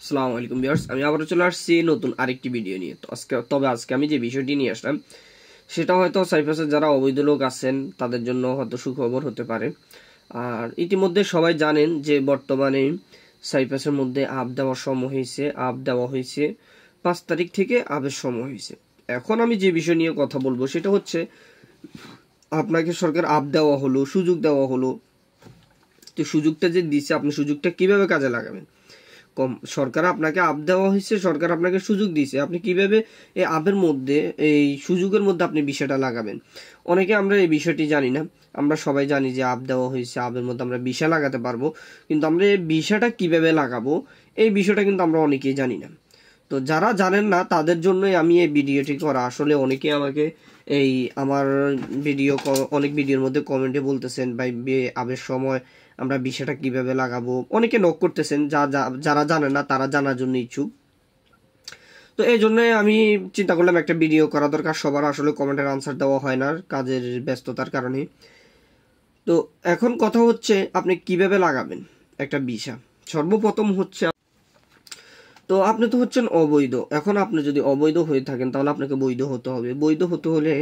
আসসালামু আলাইকুম ভিউয়ার্স, আমি আবারও চলে আসছি নতুন আরেকটি ভিডিও নিয়ে। তো আজকে আমি যে বিষয়টি নিয়ে আসলাম সেটা হয়তো সাইপ্রাসের যারা অবৈধ লোক আছেন তাদের জন্য হয়তো সুখবর হতে পারে। আর ইতিমধ্যে সবাই জানেন যে বর্তমানে সাইপ্রাসের মধ্যে আপ দেওয়া হয়েছে 5 তারিখ থেকে আপের সময় হয়েছে। এখন আমি যে বিষয় নিয়ে কথা বলবো সেটা হচ্ছে, আপনাকে সরকার আপ দেওয়া হলো, সুযোগ দেওয়া হলো, তো সুযোগটা যে দিচ্ছে আপনি সুযোগটা কিভাবে কাজে লাগাবেন। সরকার আপনাকে আপ দেওয়া হয়েছে, সরকার আপনাকে সুযোগ দিয়েছে, আপনি কিভাবে এই আপের মধ্যে, এই সুযোগের মধ্যে আপনি বিষয়টা লাগাবেন। অনেকে আমরা এই বিষয়টি জানি না। আমরা সবাই জানি যে আপ দেওয়া হয়েছে, আপের মধ্যে আমরা বিষয় লাগাতে পারবো, কিন্তু আমরা এই বিষয়টা কিভাবে লাগাবো এই বিষয়টা কিন্তু আমরা অনেকেই জানি না। তো যারা জানেন না তাদের জন্যই আমি এই ভিডিওটি করা। আসলে অনেকে আমাকে এই আমার অনেক ভিডিওর মধ্যে কমেন্টে বলতেছেন, ভাই আবের সময় আমরা বিষয়টা কিভাবে লাগাবো, অনেকে নক করতেছেন। যারা জানেন না তারা জানার জন্য ইচ্ছুক। তো এই জন্য আমি চিন্তা করলাম একটা ভিডিও করা দরকার। সবার আসলে কমেন্টের আনসার দেওয়া হয় না কাজের ব্যস্ততার কারণে। তো এখন কথা হচ্ছে আপনি কিভাবে লাগাবেন একটা ভিসা। সর্বপ্রথম হচ্ছে, তো আপনি তো হচ্ছেন অবৈধ। এখন আপনি যদি অবৈধ হয়ে থাকেন তাহলে আপনাকে বৈধ হতে হবে। বৈধ হতে হলে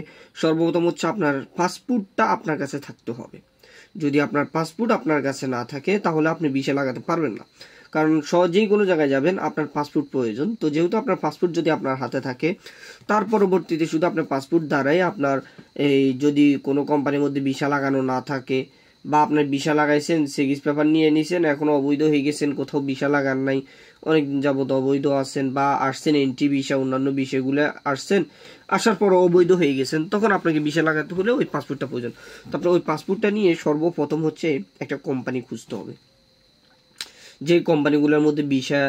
সর্বপ্রথম হচ্ছে আপনার পাসপোর্টটা আপনার কাছে থাকতে হবে। যদি আপনার পাসপোর্ট আপনার কাছে না থাকে তাহলে আপনি ভিসা লাগাতে পারবেন না, কারণ সহজেই কোনো জায়গায় যাবেন আপনার পাসপোর্ট প্রয়োজন। তো যেহেতু আপনার পাসপোর্ট যদি আপনার হাতে থাকে, তার পরবর্তীতে শুধু আপনার পাসপোর্ট দ্বারাই আপনার এই, যদি কোনো কোম্পানির মধ্যে ভিসা লাগানো না থাকে বা আপনার ভিসা লাগাইছেন, সিগিস পেপার নিয়ে নিছেন, এখনো অবৈধ হয়ে গেছেন, কোথাও ভিসা লাগান নাই, অনেকদিন যাবত অবৈধ আছেন বা আসছেন এন্ট্রি ভিসা অন্যান্য বিষয়গুলো আসছেন, আসার পর অবৈধ হয়ে গেছেন, তখন আপনাকে ভিসা লাগাতে হলে ওই পাসপোর্টটা প্রয়োজন। তারপরে ওই পাসপোর্টটা নিয়ে সর্বপ্রথম হচ্ছে একটা কোম্পানি খুঁজতে হবে। যে কোম্পানিগুলোর মধ্যে ভিসা,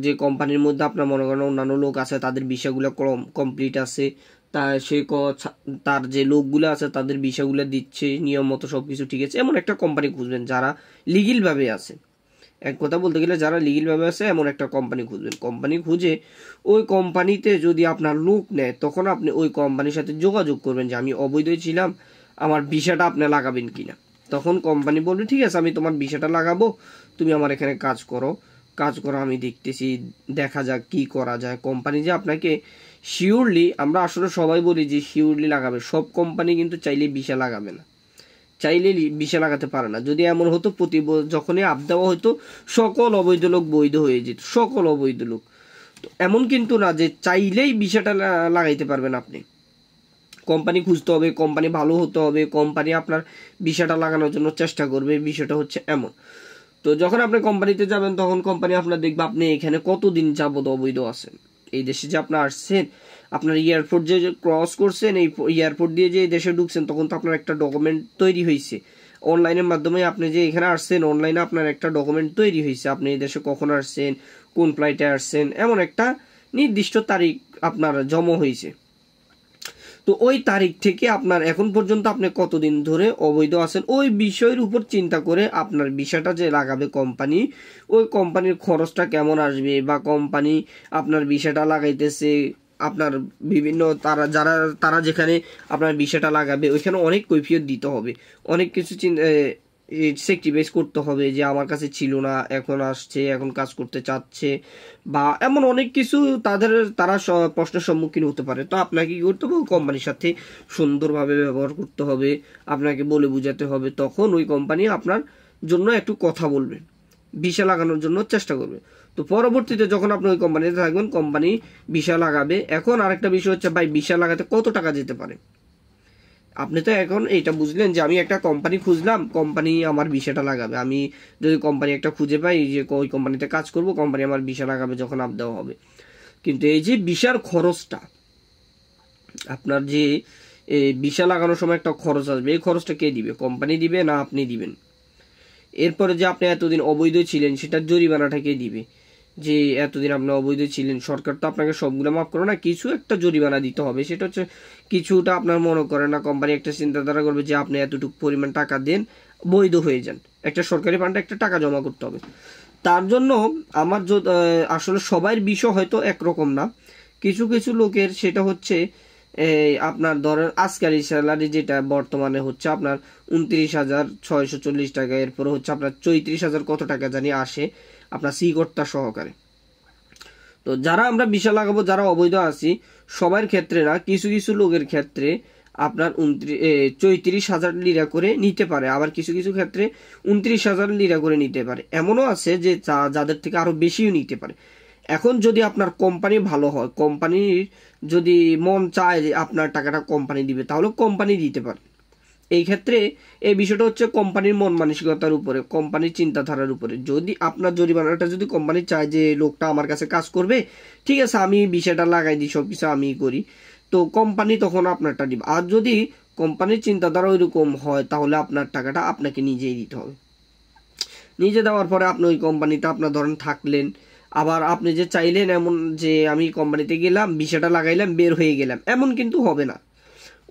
যে কোম্পানির মধ্যে আপনার মনে করেন অন্যান্য লোক আছে তাদের ভিসাগুলো কমপ্লিট আছে, তার যে লোকগুলো আছে তাদের ভিসাগুলো দিচ্ছে নিয়ম মতো, সবকিছু ঠিক আছে, এমন একটা কোম্পানি খুঁজবেন যারা লিগেল ভাবে আছে। এক কথা বলতে গেলে যারা লিগেল ভাবে আছে এমন একটা কোম্পানি খুঁজবেন। কোম্পানি খুঁজে ওই কোম্পানিতে যদি আপনার লোক নেয় তখন আপনি ওই কোম্পানির সাথে যোগাযোগ করবেন যে আমি অবৈধ ছিলাম, আমার ভিসাটা আপনি লাগাবেন কিনা। তখন কোম্পানি বলবে ঠিক আছে, আমি তোমার ভিসাটা লাগাবো, তুমি আমার এখানে কাজ করো, আমি দেখতেছি, দেখা যাক কি করা যায়। কোম্পানি যে আপনাকে শিওরলি, আমরা আসলে সবাই বলি যে শিওরলি লাগাবে, সব কোম্পানি কিন্তু চাইলে ভিসা লাগাবে না, চাইলে ভিসা লাগাতে পারে না। যদি এমন হতো যখনই আপ দেওয়া হতো সকল অবৈধ লোক বৈধ হয়ে যেত, সকল অবৈধ লোক। তো এমন কিন্তু না যে চাইলেই ভিসাটা লাগাইতে পারবেন আপনি। কোম্পানি খুঁজতে হবে, কোম্পানি ভালো হতে হবে, কোম্পানি আপনার ভিসাটা লাগানোর জন্য চেষ্টা করবে, বিষয়টা হচ্ছে এমন। তো যখন আপনি কোম্পানিতে যাবেন তখন কোম্পানি আপনার দেখবে আপনি এখানে কতদিন যাবত অবৈধ আছেন, এই দেশে যে আপনার আসছেন, আপনার এয়ারপোর্ট যে ক্রস করছেন, এই এয়ারপোর্ট দিয়ে যে দেশে ঢুকছেন, তখন তো আপনার একটা ডকুমেন্ট তৈরি হয়েছে। অনলাইনের মাধ্যমে আপনি যে এখানে আসছেন, অনলাইনে আপনার একটা ডকুমেন্ট তৈরি হয়েছে, আপনি এই দেশে কখন আসছেন, কোন ফ্লাইটে আসছেন, এমন একটা নির্দিষ্ট তারিখ আপনার জমা হয়েছে। তো ওই তারিখ থেকে আপনার এখন পর্যন্ত আপনি কতদিন ধরে অবৈধ আছেন ওই বিষয়ের উপর চিন্তা করে আপনার ভিসাটা যে লাগাবে কোম্পানি, ওই কোম্পানির খরচটা কেমন আসবে, বা কোম্পানি আপনার ভিসাটা লাগাইতেছে, আপনার বিভিন্ন তারা যেখানে আপনার ভিসাটা লাগাবে ওইখানে অনেক কৈফিয়ত দিতে হবে, অনেক কিছু সেক্রিফাইস করতে হবে যে আমার কাছে ছিল না, এখন আসছে, এখন কাজ করতে চাচ্ছে, বা এমন অনেক কিছু তারা প্রশ্নের সম্মুখীন হতে পারে। তো আপনাকে কি করতে হবে, কোম্পানির সাথে সুন্দরভাবে ব্যবহার করতে হবে, আপনাকে বলে বুঝাতে হবে, তখন ওই কোম্পানি আপনার জন্য একটু কথা বলবে, ভিসা লাগানোর জন্য চেষ্টা করবে। তো পরবর্তীতে যখন আপনি ওই কোম্পানিতে থাকবেন, কোম্পানি ভিসা লাগাবে। এখন আরেকটা বিষয় হচ্ছে, ভাই ভিসা লাগাতে কত টাকা যেতে পারে। আপনি তো এখন এইটা বুঝলেন যে আমি একটা কোম্পানি খুঁজলাম, কোম্পানি আমার ভিসাটা লাগাবে। আমি যদি কোম্পানি একটা খুঁজে পাই যে ওই কোম্পানিতে কাজ করব, কোম্পানি আমার ভিসা লাগাবে যখন আপ দেওয়া হবে। কিন্তু এই যে ভিসার খরচটা, আপনার যে ভিসা লাগানোর সময় একটা খরচ আসবে, এই খরচটা কে দিবে, কোম্পানি দিবে না আপনি দিবেন। এরপরে যে আপনি এতদিন অবৈধ ছিলেন সেটার জরিমানাটা কে দিবে, যে এতদিন আপনি অবৈধ ছিলেন, সরকার তো আপনাকে সবগুলো মাফ করো না, কিছু একটা জরিমানা দিতে হবে। সেটা হচ্ছে কিছুটা আপনার মনে করেন না, কোম্পানি একটা চিন্তাধারা করবে যে আপনি এতটুকু পরিমাণ টাকা দেন, বৈধ হয়ে যান, একটা সরকারি ফান্ডে একটা টাকা জমা করতে হবে। তার জন্য আমার আসলে সবার বিষয় হয়তো একরকম না, কিছু কিছু লোকের সেটা হচ্ছে আপনার ধরেন আজকারি স্যালারি যেটা বর্তমানে হচ্ছে আপনার 29,640 টাকা, এরপরে হচ্ছে আপনার 34,000 কত টাকা জানি আসে আপনার সি কর্তা সহকারে। তো যারা আমরা ভিসা লাগাবো, যারা অবৈধ আছি, সবার ক্ষেত্রে না, কিছু কিছু লোকের ক্ষেত্রে আপনার 34,000 লিরা করে নিতে পারে, আবার কিছু কিছু ক্ষেত্রে 29,000 লিরা করে নিতে পারে। এমনও আছে যে যাদের থেকে আরো বেশিও নিতে পারে। এখন যদি আপনার কোম্পানি ভালো হয়, কোম্পানির যদি মন চায় যে আপনার টাকাটা কোম্পানি দিবে, তাহলে কোম্পানি দিতে পারে। এই ক্ষেত্রে এই বিষয়টা হচ্ছে কোম্পানির মন মানসিকতার উপরে, কোম্পানির চিন্তাধারার উপরে। যদি আপনার জরিমানাটা যদি কোম্পানি চায় যে লোকটা আমার কাছে কাজ করবে, ঠিক আছে আমি বিষয়টা লাগাই দিই, সবকিছু আমি করি, তো কোম্পানি তখন আপনারটা দিবে। আর যদি কোম্পানির চিন্তাধারা ওইরকম হয়, তাহলে আপনার টাকাটা আপনাকে নিজেই দিতে হবে। নিজে দেওয়ার পরে আপনি ওই কোম্পানিতে আপনার ধরেন থাকলেন, আবার আপনি যে চাইলেন এমন যে আমি কোম্পানিতে গেলাম, বিষয়টা লাগাইলাম, বের হয়ে গেলাম, এমন কিন্তু হবে না।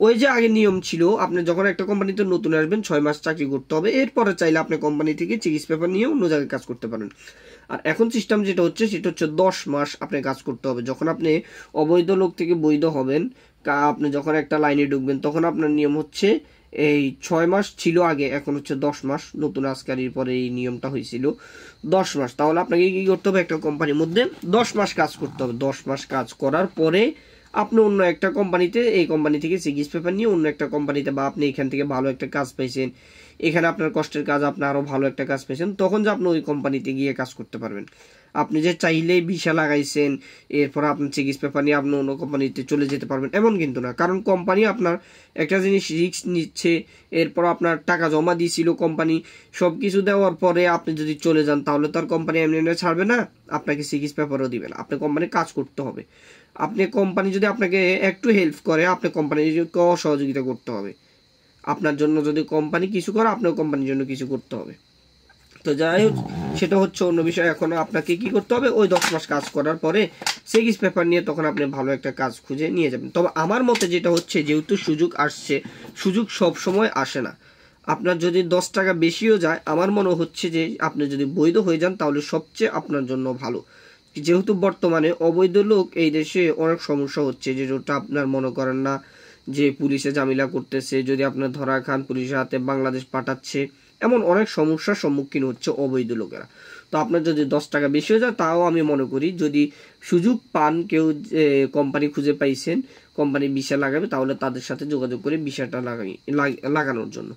ওই যে আগে নিয়ম ছিল, আপনি যখন একটা কোম্পানিতে নতুন আসবেন 6 মাস চাকরি করতে হবে, এরপরে চাইলে আপনি কোম্পানি থেকে চিকিৎসা পেপার নিয়ে অন্য জায়গায় কাজ করতে পারেন। আর এখন সিস্টেম যেটা হচ্ছে সেটা হচ্ছে 10 মাস আপনি কাজ করতে হবে। যখন আপনি অবৈধ লোক থেকে বৈধ হবেন, আপনি যখন একটা লাইনে ঢুকবেন, তখন আপনার নিয়ম হচ্ছে এই 6 মাস ছিল আগে, এখন হচ্ছে 10 মাস, নতুন আজকারির পরে এই নিয়মটা হয়েছিল 10 মাস। তাহলে আপনাকে কি করতে হবে, একটা কোম্পানির মধ্যে 10 মাস কাজ করতে হবে। 10 মাস কাজ করার পরে আপনি অন্য একটা কোম্পানিতে, এই কোম্পানি থেকে চিকিৎসা পেপার নিয়ে অন্য একটা কোম্পানিতে, বা আপনি এখান থেকে ভালো একটা কাজ পাইছেন, এখানে আপনার কষ্টের কাজ, আপনি আরো ভালো একটা কাজ পাইছেন, তখন যে আপনি ওই কোম্পানিতে গিয়ে কাজ করতে পারবেন। আপনি যে চাইলেই ভিসা লাগাইছেন, এরপর আপনার চিকিৎসা পেপার নিয়ে আপনি অন্য কোম্পানিতে চলে যেতে পারবেন, এমন কিন্তু না। কারণ কোম্পানি আপনার একটা জিনিস রিস্ক নিচ্ছে, এরপর আপনার টাকা জমা দিয়েছিল কোম্পানি, সবকিছু দেওয়ার পরে আপনি যদি চলে যান, তাহলে তো আর কোম্পানি এমনি এমনি ছাড়বে না, আপনাকে চিকিৎসা পেপারও দিবে না। আপনি কোম্পানি কাজ করতে হবে। আপনি কোম্পানি যদি আপনাকে একটু হেল্প করে, আপনি কোম্পানিকে সহযোগিতা করতে হবে। আপনার জন্য যদি কোম্পানি কিছু করে, আপনার কোম্পানির জন্য কিছু করতে হবে। তো যাই হোক, সেটা হচ্ছে অন্য বিষয়। এখন আপনাকে কি করতে হবে, ওই 10 মাস কাজ করার পরে চিকিৎসা পেপার নিয়ে তখন আপনি ভালো একটা কাজ খুঁজে নিয়ে যাবেন। তবে আমার মতে যেটা হচ্ছে, যেহেতু সুযোগ আসছে, সুযোগ সব সময় আসে না। আপনার যদি 10 টাকা বেশিও যায়, আমার মনে হচ্ছে যে আপনি যদি বৈধ হয়ে যান, তাহলে সবচেয়ে আপনার জন্য ভালো। যেহেতু বর্তমানে অবৈধ লোক এই দেশে অনেক সমস্যা হচ্ছে, যেটা আপনার মনে করেন না যে পুলিশে ঝামেলা করতেছে, যদি আপনার ধরা খান পুলিশের হাতে বাংলাদেশ পাঠাচ্ছে, এমন অনেক সমস্যার সম্মুখীন হচ্ছে অবৈধ লোকেরা। তো আপনার যদি 10 টাকা বেশি হয়ে যায়, তাও আমি মনে করি যদি সুযোগ পান, কেউ কোম্পানি খুঁজে পাইছেন, কোম্পানি ভিসা লাগাবে, তাহলে তাদের সাথে যোগাযোগ করে ভিসাটা লাগানোর জন্য।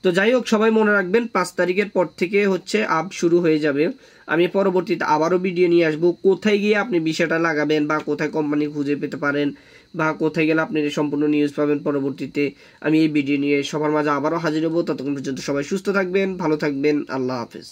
তো যাই হোক, সবাই মনে রাখবেন 5 তারিখের পর থেকে হচ্ছে আপ শুরু হয়ে যাবে। আমি পরবর্তীতে আবারও ভিডিও নিয়ে আসবো, কোথায় গিয়ে আপনি ভিসাটা লাগাবেন, বা কোথায় কোম্পানি খুঁজে পেতে পারেন, বা কোথায় গেলে আপনি সম্পূর্ণ নিউজ পাবেন। পরবর্তীতে আমি এই ভিডিও নিয়ে সবার মাঝে আবারও হাজির হবো। ততক্ষণ পর্যন্ত সবাই সুস্থ থাকবেন, ভালো থাকবেন, আল্লাহ হাফেজ।